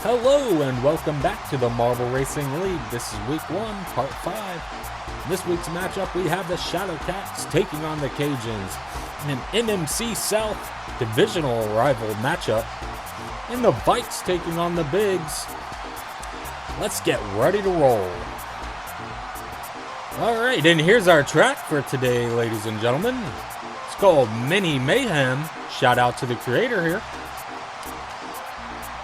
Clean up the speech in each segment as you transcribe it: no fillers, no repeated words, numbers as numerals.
Hello and welcome back to the Marble Racing League. This is week 1, part 5. In this week's matchup, we have the ShadowCats taking on the Cajuns in an MMC South divisional rival matchup, and the Vikes taking on the Bigs. Let's get ready to roll. Alright, and here's our track for today, ladies and gentlemen. It's called Mini Mayhem. Shout out to the creator here.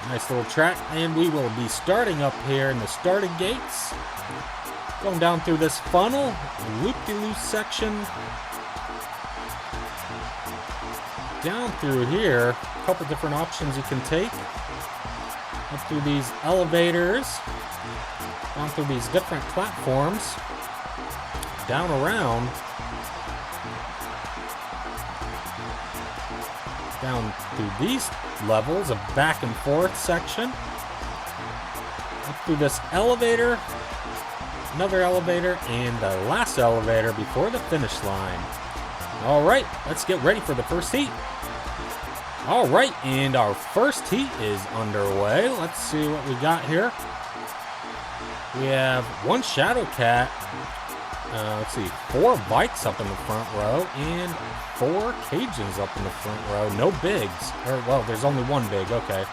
Nice little track, and we will be starting up here in the starting gates. Going down through this funnel, loop-de-loop section. Down through here, a couple different options you can take. Up through these elevators. Down through these different platforms. Down around. Down through these levels, a back and forth section. Up through this elevator, another elevator, and the last elevator before the finish line. Alright, let's get ready for the first heat. Alright, and our first heat is underway. Let's see what we got here. We have one ShadowCat. Let's see, 4 Vikes up in the front row, and 4 Cajuns up in the front row. No bigs. Well, there's only one big, okay.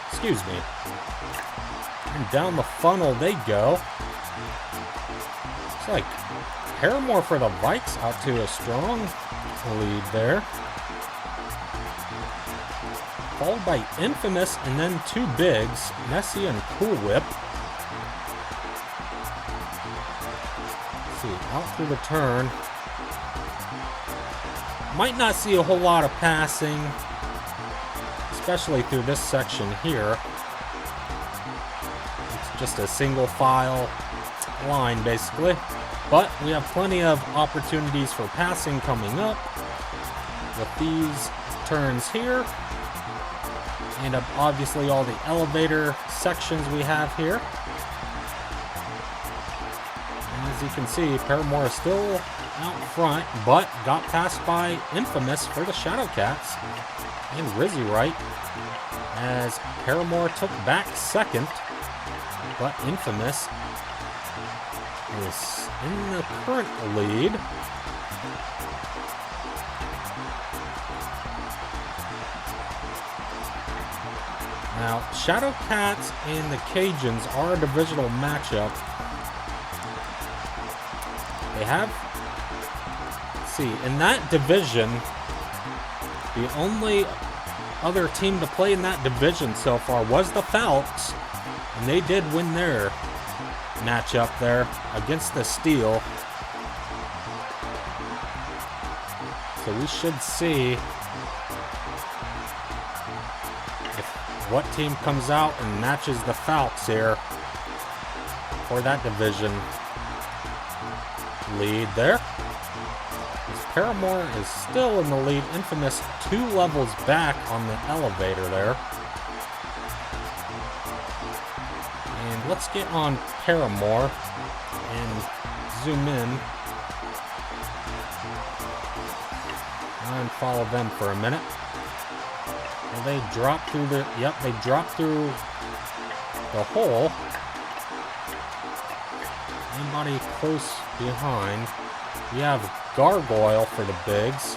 Excuse me. And down the funnel they go. Looks like Paramore for the Vikes out to a strong lead there. Followed by Infamous, and then 2 bigs, Nessie and Cool Whip. Out through the turn. Might not see a whole lot of passing, especially through this section here. It's just a single file line basically, but we have plenty of opportunities for passing coming up with these turns here, and obviously all the elevator sections we have here. As you can see, Paramore is still out front, but got passed by Infamous for the ShadowCats and Rizzy Right, as Paramore took back second, but Infamous is in the current lead. Now, ShadowCats and the Cajuns are a divisional matchup. They have, let's see, in that division, the only other team to play in that division so far was the Falcons, and they did win their matchup there against the Steel. So we should see what team comes out and matches the Falcons here for that division lead there. As Paramore is still in the lead. Infamous 2 levels back on the elevator there. And let's get on Paramore and zoom in and follow them for a minute. And they drop through the, they drop through the hole. Anybody close behind? We have Gargoyle for the Bigs.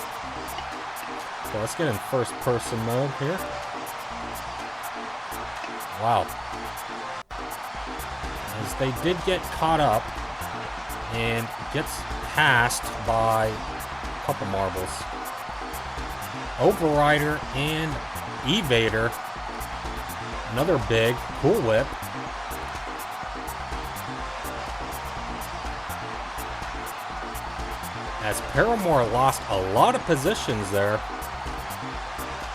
So let's get in first person mode here. Wow. As they did get caught up and gets passed by a couple marbles. Overrider and Evader. Another big. Cool Whip. As Paramore lost a lot of positions there.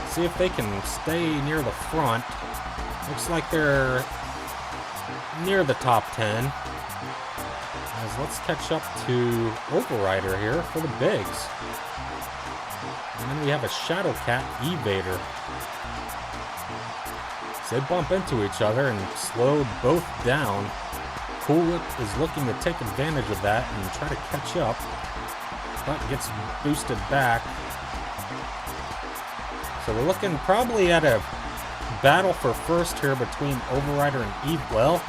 See if they can stay near the front. Looks like they're near the top 10. As let's catch up to Overrider here for the Bigs. And then we have a ShadowCat Evader. So they bump into each other and slowed both down. Cool Whip is looking to take advantage of that and try to catch up, but gets boosted back. So we're looking probably at a battle for first here between Overrider and Eve. Well,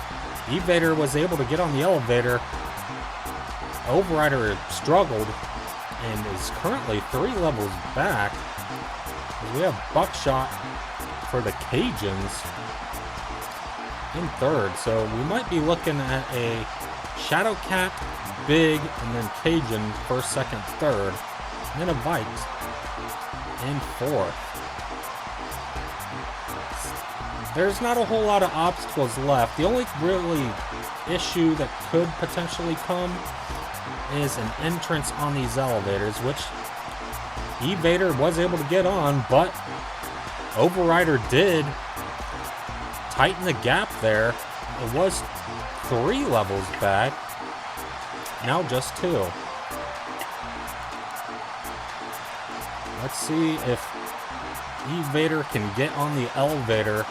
Evader was able to get on the elevator. Overrider struggled and is currently 3 levels back. We have Buckshot for the Cajuns in third, so we might be looking at a ShadowCat, Big, and then Cajun first, second, third, and then a Vikes in fourth. There's not a whole lot of obstacles left. The only really issue that could potentially come is an entrance on these elevators, which Evader was able to get on, but Overrider did tighten the gap there. It was 3 levels back, now just 2. Let's see if Evader can get on the elevator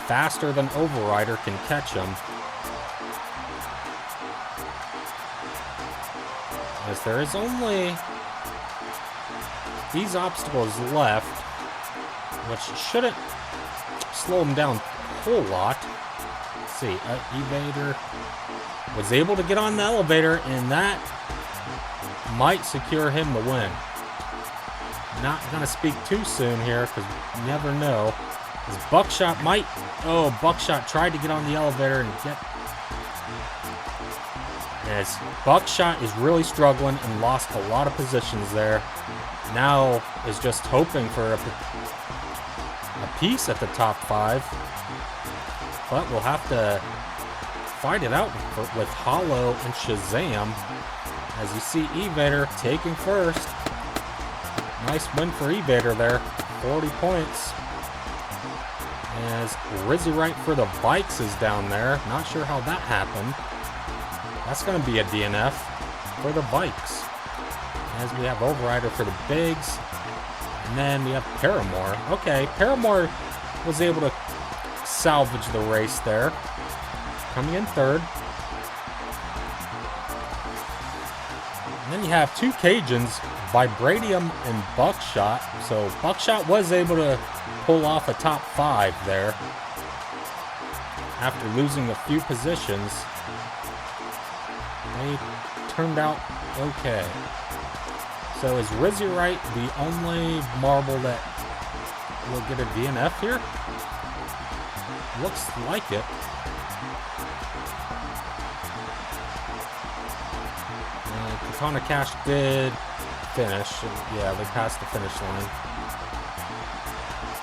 faster than Overrider can catch him. As there is only these obstacles left, which shouldn't slow him down a whole lot. Let's see, Evader was able to get on the elevator, and that might secure him the win. Not gonna speak too soon here, because you never know. As Buckshot might... Oh, Buckshot tried to get on the elevator and get... As Buckshot is really struggling and lost a lot of positions there. Now is just hoping for a piece at the top 5. But we'll have to fight it out with Hollow and Shazam. As you see Evader taking first. Nice win for Evader there. 40 points. As Rizzy Right for the Vikes is down there. Not sure how that happened. That's going to be a DNF for the Vikes. As we have Overrider for the Bigs. And then we have Paramore. Okay, Paramore was able to salvage the race there. Coming in third. And then you have 2 Cajuns, Vibranium and Buckshot. So Buckshot was able to pull off a top 5 there. After losing a few positions, they turned out okay. So is Rizzy Right the only marble that will get a DNF here? Looks like it. Katana Cash did finish. Yeah, they passed the finish line.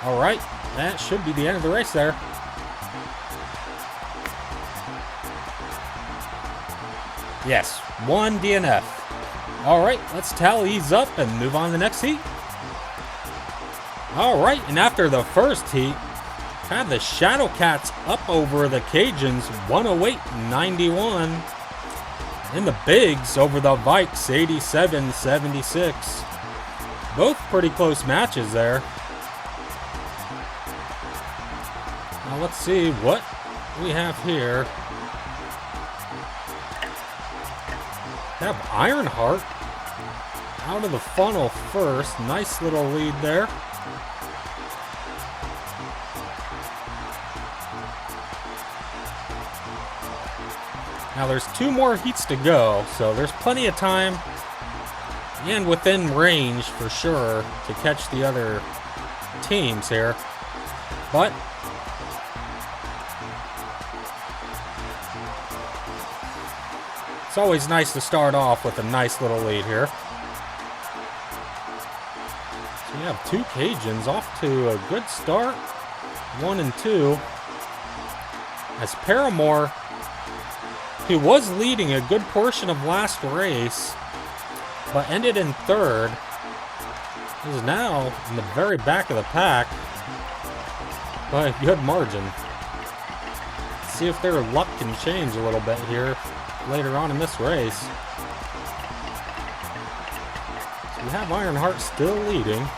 Alright, that should be the end of the race there. Yes, 1 DNF. Alright, let's tally these up and move on to the next heat. Alright, and after the first heat, had the ShadowCats up over the Cajuns, 108-91. And the Bigs over the Vikes, 87-76. Both pretty close matches there. Now let's see what we have here. We have Ironheart out of the funnel first. Nice little lead there. Now there's 2 more heats to go, so there's plenty of time and within range for sure to catch the other teams here. But it's always nice to start off with a nice little lead here. So we have 2 Cajuns off to a good start, 1 and 2. As Paramore, who was leading a good portion of last race, but ended in third, is now in the very back of the pack by a good margin. Let's see if their luck can change a little bit here later on in this race. So we have Ironheart still leading.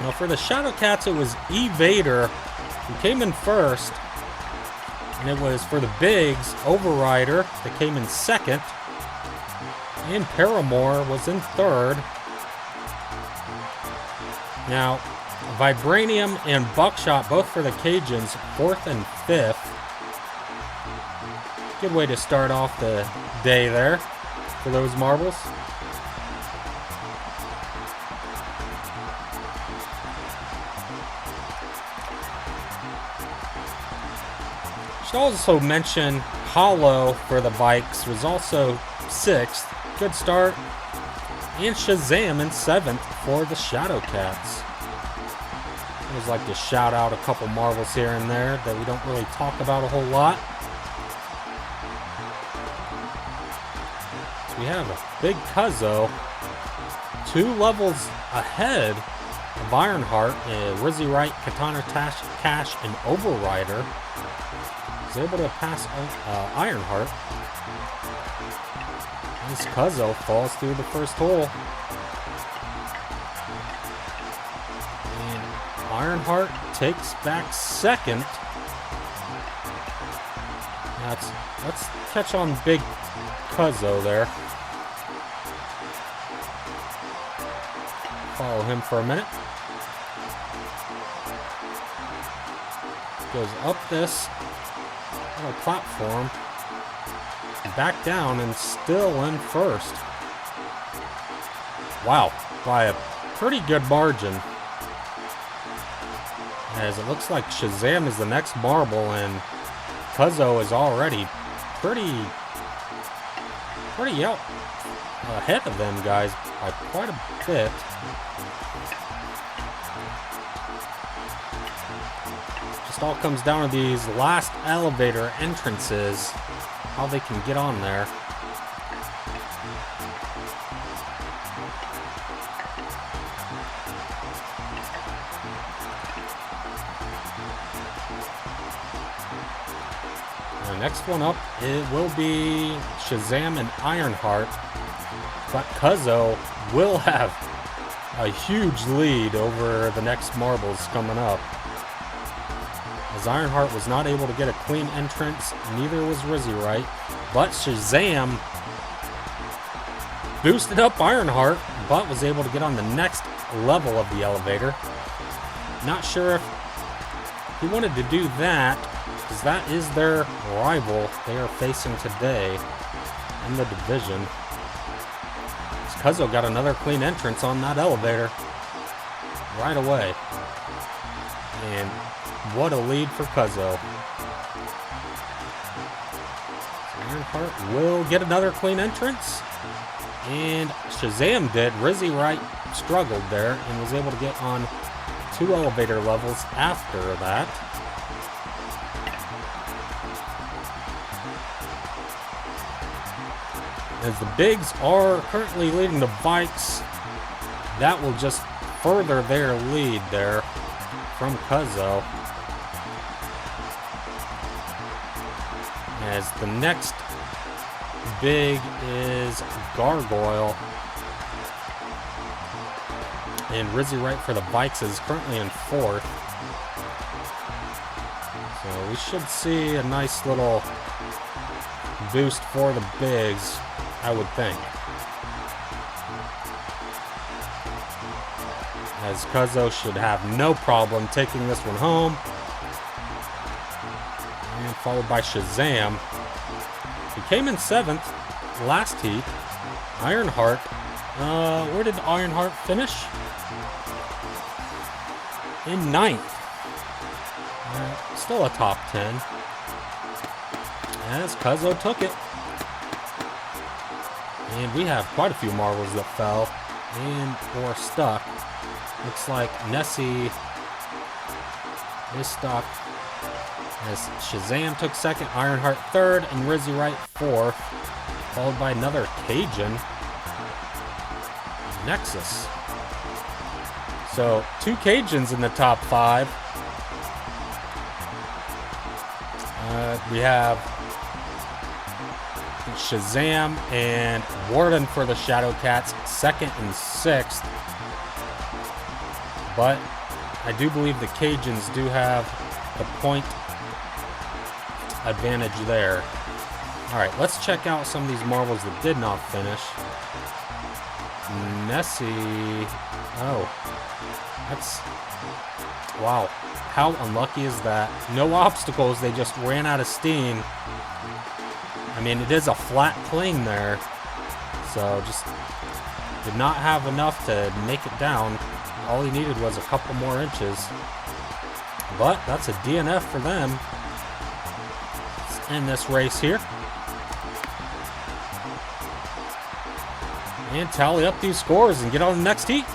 Now for the ShadowCats, it was Evader who came in first. And it was for the Bigs, Overrider, that came in second. And Paramore was in third. Now, Vibranium and Buckshot, both for the Cajuns, fourth and fifth. Good way to start off the day there for those marbles. Should also mention Hollow for the Vikes was also sixth. Good start. And Shazam in seventh for the ShadowCats. I always like to shout out a couple marbles here and there that we don't really talk about a whole lot. So we have a big Cuzzo, 2 levels ahead of Ironheart, Rizzy Wright, Katana Cash, and Overrider. He's able to pass Ironheart. This Cuzzo falls through the first hole. Ironheart takes back second. Now let's catch on big Cuzzo there. Follow him for a minute. Goes up this little platform, back down, and still in first. Wow, by a pretty good margin. As it looks like Shazam is the next marble, and Cuzzo is already pretty out ahead of them guys by quite a bit. Just all comes down to these last elevator entrances, how they can get on there. Next one up, it will be Shazam and Ironheart, but Cuzzo will have a huge lead over the next marbles coming up. As Ironheart was not able to get a clean entrance, neither was Rizzy Wright, but Shazam boosted up Ironheart, but was able to get on the next level of the elevator. Not sure if he wanted to do that, because that is their rival they are facing today in the division. Cuzzo got another clean entrance on that elevator right away. And what a lead for Cuzzo. Ironheart will get another clean entrance. And Shazam did. Rizzy Wright struggled there and was able to get on 2 elevator levels after that. As the Bigs are currently leading the Vikes, that will just further their lead there from Cuzzo. As the next Big is Gargoyle. And Rizzy Wright for the Vikes is currently in 4th. So we should see a nice little boost for the Bigs, I would think. As Cuzzo should have no problem taking this one home. And followed by Shazam. He came in 7th last heat. Ironheart. Where did Ironheart finish? In 9th. Still a top 10. As Cuzzo took it. And we have quite a few marbles that fell and or stuck. Looks like Nessie is stuck. As Shazam took 2nd, Ironheart 3rd, and Rizzy Wright 4th. Followed by another Cajun. Nexus. So 2 Cajuns in the top 5. We have Shazam and Warden for the ShadowCats, 2nd and 6th. But I do believe the Cajuns do have the point advantage there. Alright, let's check out some of these marbles that did not finish. Nessie. Oh. That's... Wow. How unlucky is that? No obstacles. They just ran out of steam. I mean, it is a flat plane there. So just did not have enough to make it down. All he needed was a couple more inches. But that's a DNF for them. Let's end this race here. And tally up these scores and get on the next heat.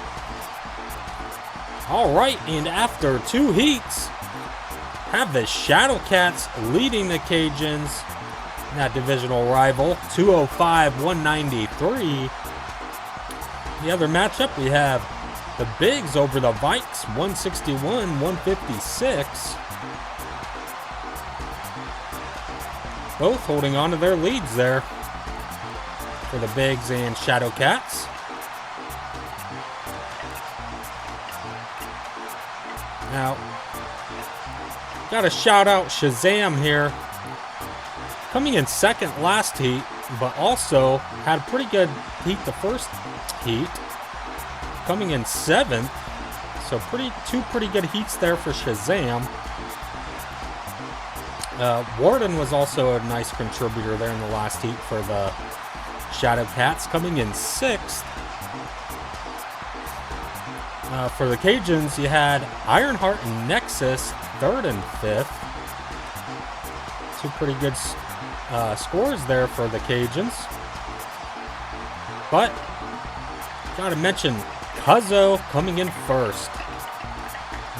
Alright, and after 2 heats, have the ShadowCats leading the Cajuns in that divisional rival, 205-193. The other matchup, we have the Bigs over the Vikes, 161-156. Both holding on to their leads there for the Bigs and ShadowCats. Now, gotta shout out Shazam here. Coming in second last heat, but also had a pretty good heat the first heat. Coming in 7th, so two pretty good heats there for Shazam. Warden was also a nice contributor there in the last heat for the ShadowCats, coming in 6th. For the Cajuns, you had Ironheart and Nexus 3rd and 5th. Two pretty good scores there for the Cajuns. But gotta mention Cuzzo coming in 1st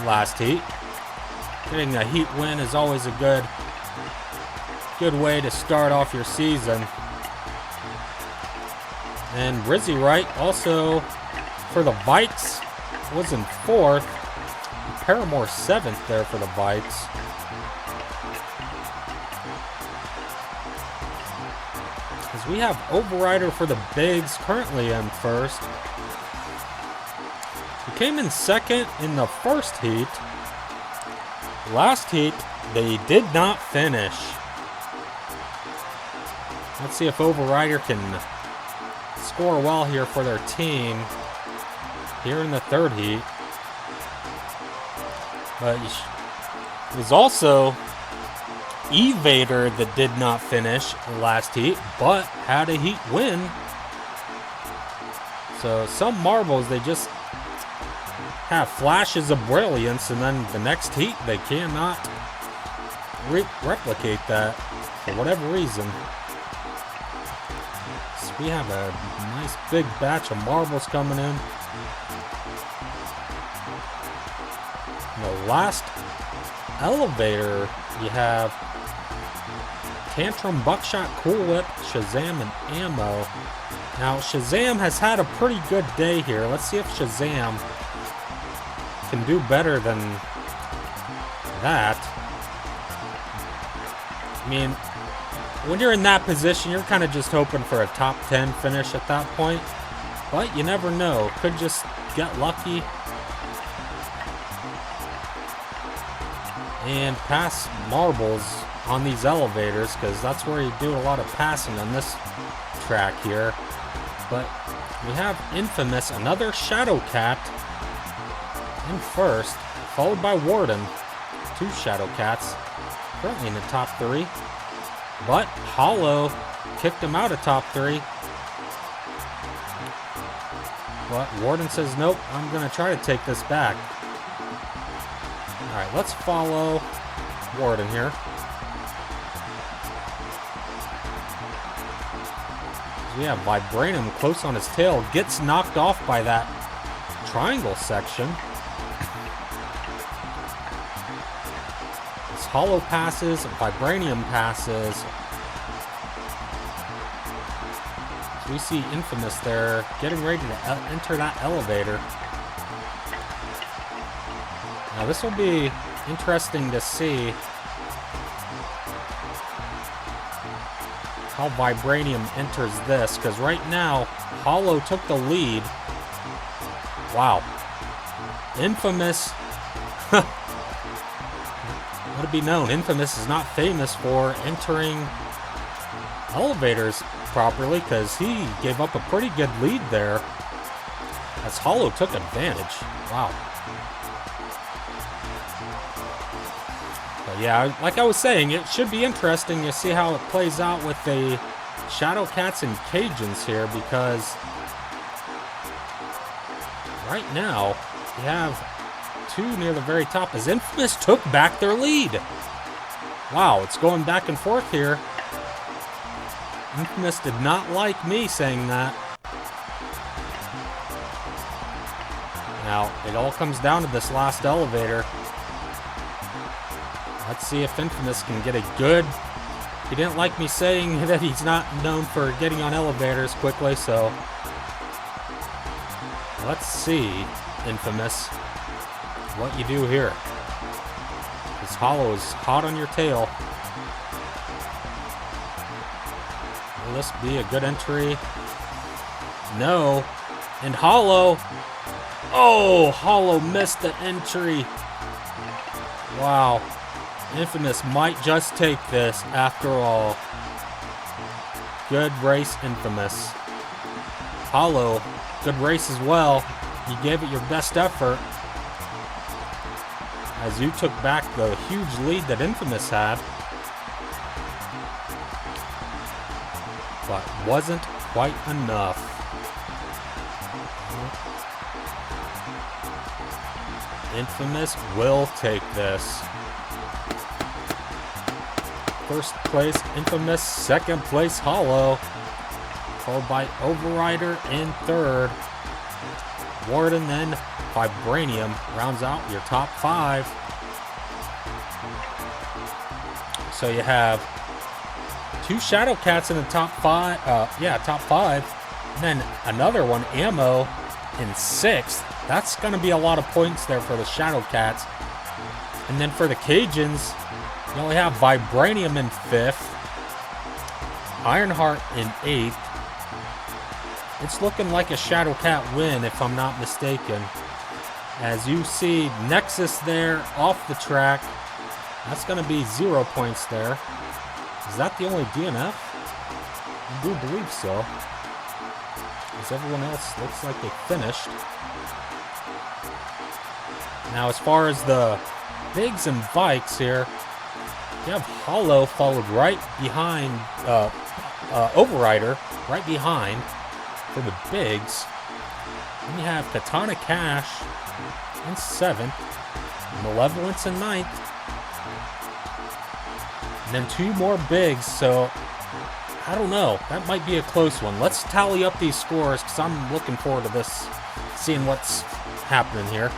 last heat. Getting a heat win is always a good way to start off your season. And Rizzy Wright also for the Vikes was in 4th. Paramore 7th there for the Vikes. As we have Overrider for the Bigs currently in 1st. He came in 2nd in the first heat. Last heat, they did not finish. Let's see if Overrider can score well here for their team here in the 3rd heat. But it was also Evader that did not finish last heat, but had a heat win. So some marbles, they just have flashes of brilliance, and then the next heat, they cannot replicate that for whatever reason. So we have a nice big batch of marbles coming in. The last elevator, you have Tantrum, Buckshot, Cool Whip, Shazam, and Ammo. Now, Shazam has had a pretty good day here. Let's see if Shazam can do better than that. I mean, when you're in that position, you're kind of just hoping for a top 10 finish at that point. But you never know. Could just get lucky and pass marbles on these elevators, because that's where you do a lot of passing on this track here. But we have Infamous, another ShadowCat in 1st, followed by Warden. 2 ShadowCats currently in the top 3. But Hollow kicked him out of top 3. But Warden says, nope, I'm going to try to take this back. Alright, let's follow Warden here. We have Vibranium close on his tail. Gets knocked off by that triangle section. It's Hollow passes, Vibranium passes. So we see Infamous there getting ready to enter that elevator. Now this will be interesting to see how Vibranium enters this, because right now Hollow took the lead. Wow. Infamous, let it be known, Infamous is not famous for entering elevators properly, because he gave up a pretty good lead there as Hollow took advantage. Wow. But yeah, like I was saying, it should be interesting to see how it plays out with the ShadowCats and Cajuns here, because right now you have two near the very top as Infamous took back their lead. Wow, it's going back and forth here. Infamous did not like me saying that. Now, it all comes down to this last elevator. Let's see if Infamous can get a good... He didn't like me saying that he's not known for getting on elevators quickly, so... Let's see, Infamous, what you do here. This Hollow is hot on your tail. Will this be a good entry? No. And Hollow... Oh, Hollow missed the entry. Wow. Infamous might just take this after all. Good race, Infamous. Hollow, good race as well. You gave it your best effort, as you took back the huge lead that Infamous had. But wasn't quite enough. Infamous will take this. First place, Infamous. Second place, Hollow. Followed by Overrider in third. Warden, then Vibranium rounds out your top five. So you have two ShadowCats in the top five. Top five. And then another one, Ammo, in sixth. That's going to be a lot of points there for the ShadowCats. And then for the Cajuns, you only have Vibranium in fifth, Ironheart in eighth. It's looking like a ShadowCat win, if I'm not mistaken. As you see, Nexus there off the track. That's going to be 0 points there. Is that the only DNF? I do believe so. As everyone else looks like they finished. Now, as far as the Bigs and Vikes here, you have Hollow followed right behind Overrider, right behind for the Bigs. Then you have Katana Cash in seventh, Malevolence in ninth, and then two more Bigs. So I don't know, that might be a close one. Let's tally up these scores, because I'm looking forward to this, seeing what's happening here.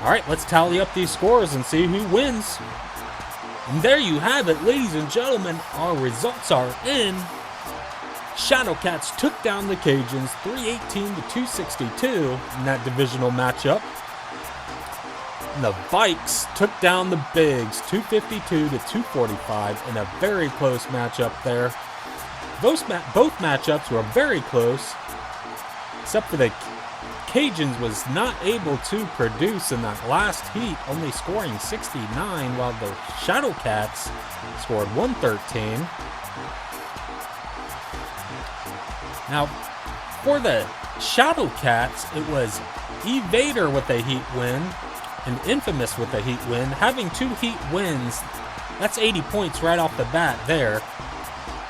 All right, let's tally up these scores and see who wins. And there you have it, ladies and gentlemen. Our results are in. ShadowCats took down the Cajuns 318 to 262 in that divisional matchup. And the Vikes took down the Bigs 252 to 245 in a very close matchup there. Both matchups were very close, except for the Cajuns was not able to produce in that last heat, only scoring 69, while the ShadowCats scored 113. Now, for the ShadowCats, it was Evader with a heat win and Infamous with a heat win. Having two heat wins, that's 80 points right off the bat there.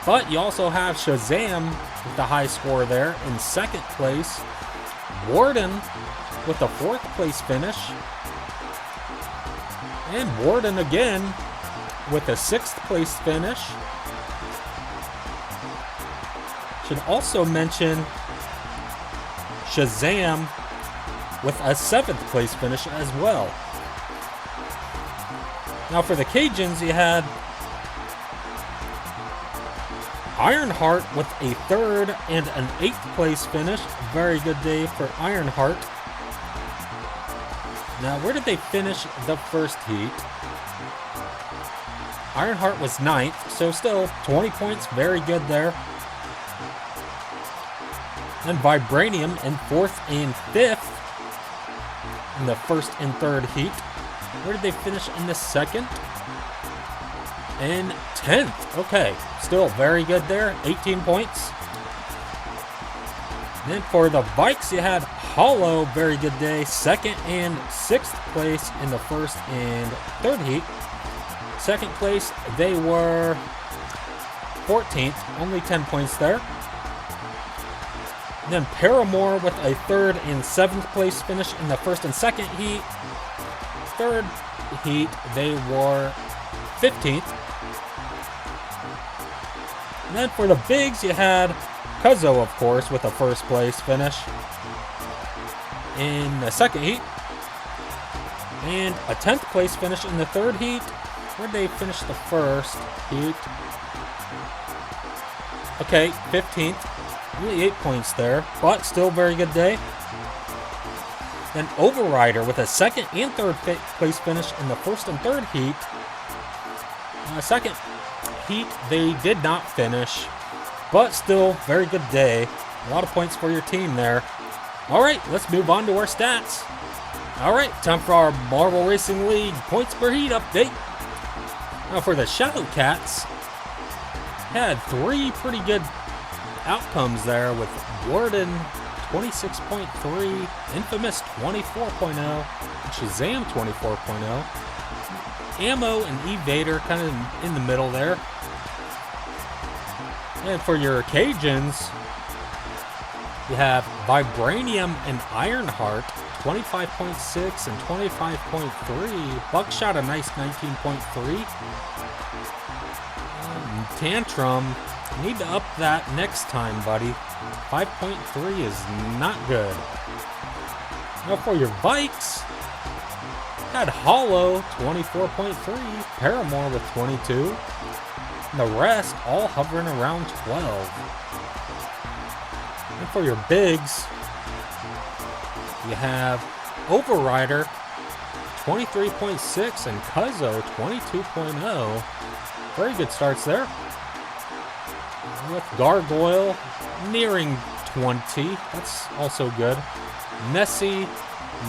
But you also have Shazam with the high score there in second place. Warden with a fourth place finish. And Warden again with a sixth place finish. Should also mention Shazam with a seventh place finish as well. Now for the Cajuns, you had Ironheart with a third and an eighth place finish. Very good day for Ironheart. Now, where did they finish the first heat? Ironheart was ninth, so still 20 points. Very good there. And Vibranium in fourth and fifth in the first and third heat. Where did they finish in the second? In 10th. Okay, still very good there. 18 points. Then for the Vikes, you had Hollow, very good day. 2nd and 6th place in the 1st and 3rd heat. 2nd place, they were 14th, only 10 points there. Then Paramore with a 3rd and 7th place finish in the 1st and 2nd heat. 3rd heat, they were 15th. And then for the Bigs, you had Cuzzo, of course, with a 1st place finish in the 2nd heat. And a 10th place finish in the 3rd heat. Where'd they finish the 1st heat? Okay, 15th. Only 8 points there, but still very good day. Then Overrider with a 2nd and 3rd place finish in the 1st and 3rd heat. 2nd heat, they did not finish, but still very good day. A lot of points for your team there. All right, let's move on to our stats. All right, time for our Marvel Racing League points per heat update. Now for the ShadowCats, had 3 pretty good outcomes there with Warden 26.3, Infamous 24.0, and Shazam 24.0. Ammo and Evader kind of in the middle there. And for your Cajuns, you have Vibranium and Ironheart 25.6 and 25.3. Buckshot a nice 19.3. Tantrum, need to up that next time, buddy. 5.3 is not good. Now for your Vikes, had Hollow 24.3, Paramore with 22, and the rest all hovering around 12. And for your Bigs, you have Overrider 23.6 and Cuzzo 22.0. Very good starts there. With Gargoyle nearing 20. That's also good. Nessie,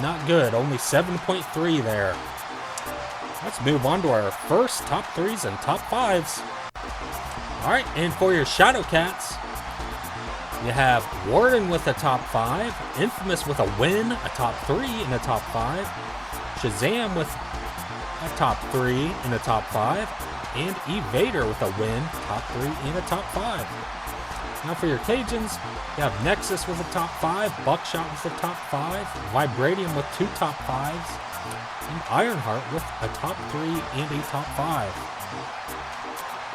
not good. Only 7.3 there. Let's move on to our first top 3s and top 5s. Alright, and for your ShadowCats, you have Warden with a top 5, Infamous with a win, a top 3 and a top 5, Shazam with a top 3 and a top 5, and Evader with a win, top 3 and a top 5. Now for your Cajuns, you have Nexus with a top 5, Buckshot with a top 5, Vibranium with 2 top 5s, and Ironheart with a top 3 and a top 5.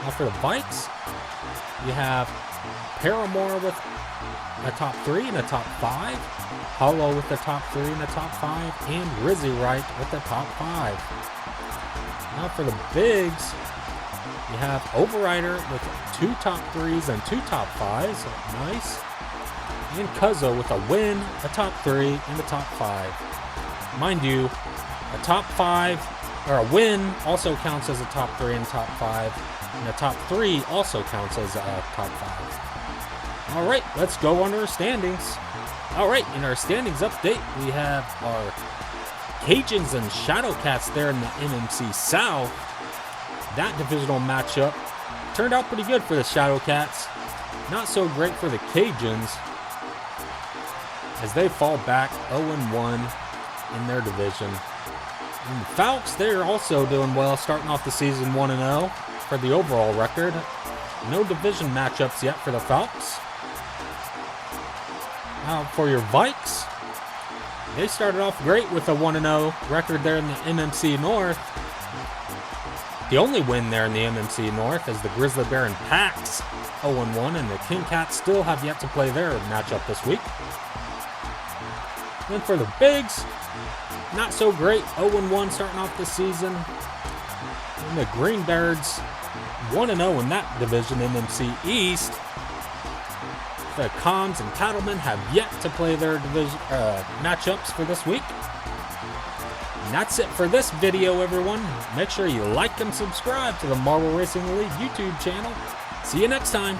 Now for the Vikes, you have Paramore with a top 3 and a top 5, Hollow with a top 3 and a top 5, and Rizzy Wright with a top 5. Now for the Bigs, you have Overrider with 2 top 3s and 2 top 5s. Nice. And Cuzzo with a win, a top 3, and a top 5. Mind you, a top 5, or a win, also counts as a top 3 and top 5. And a top 3 also counts as a top 5. Alright, let's go on to our standings. Alright, in our standings update, we have our Cajuns and ShadowCats there in the MMC South. That divisional matchup turned out pretty good for the ShadowCats. Not so great for the Cajuns, as they fall back 0-1 in their division. And the Falcons, they're also doing well, starting off the season 1-0 for the overall record. No division matchups yet for the Falcons. Now for your Vikes, they started off great with a 1-0 record there in the MMC North. The only win there in the MMC North is the Grizzly Bear and Pax 0-1, and the King Cats still have yet to play their matchup this week. Then for the Bigs, not so great, 0-1 starting off the season. And the Greenbirds 1-0 in that division, MMC East. The Cons and Cattlemen have yet to play their division matchups for this week. And that's it for this video, everyone. Make sure you like and subscribe to the Marvel Racing League YouTube channel. See you next time.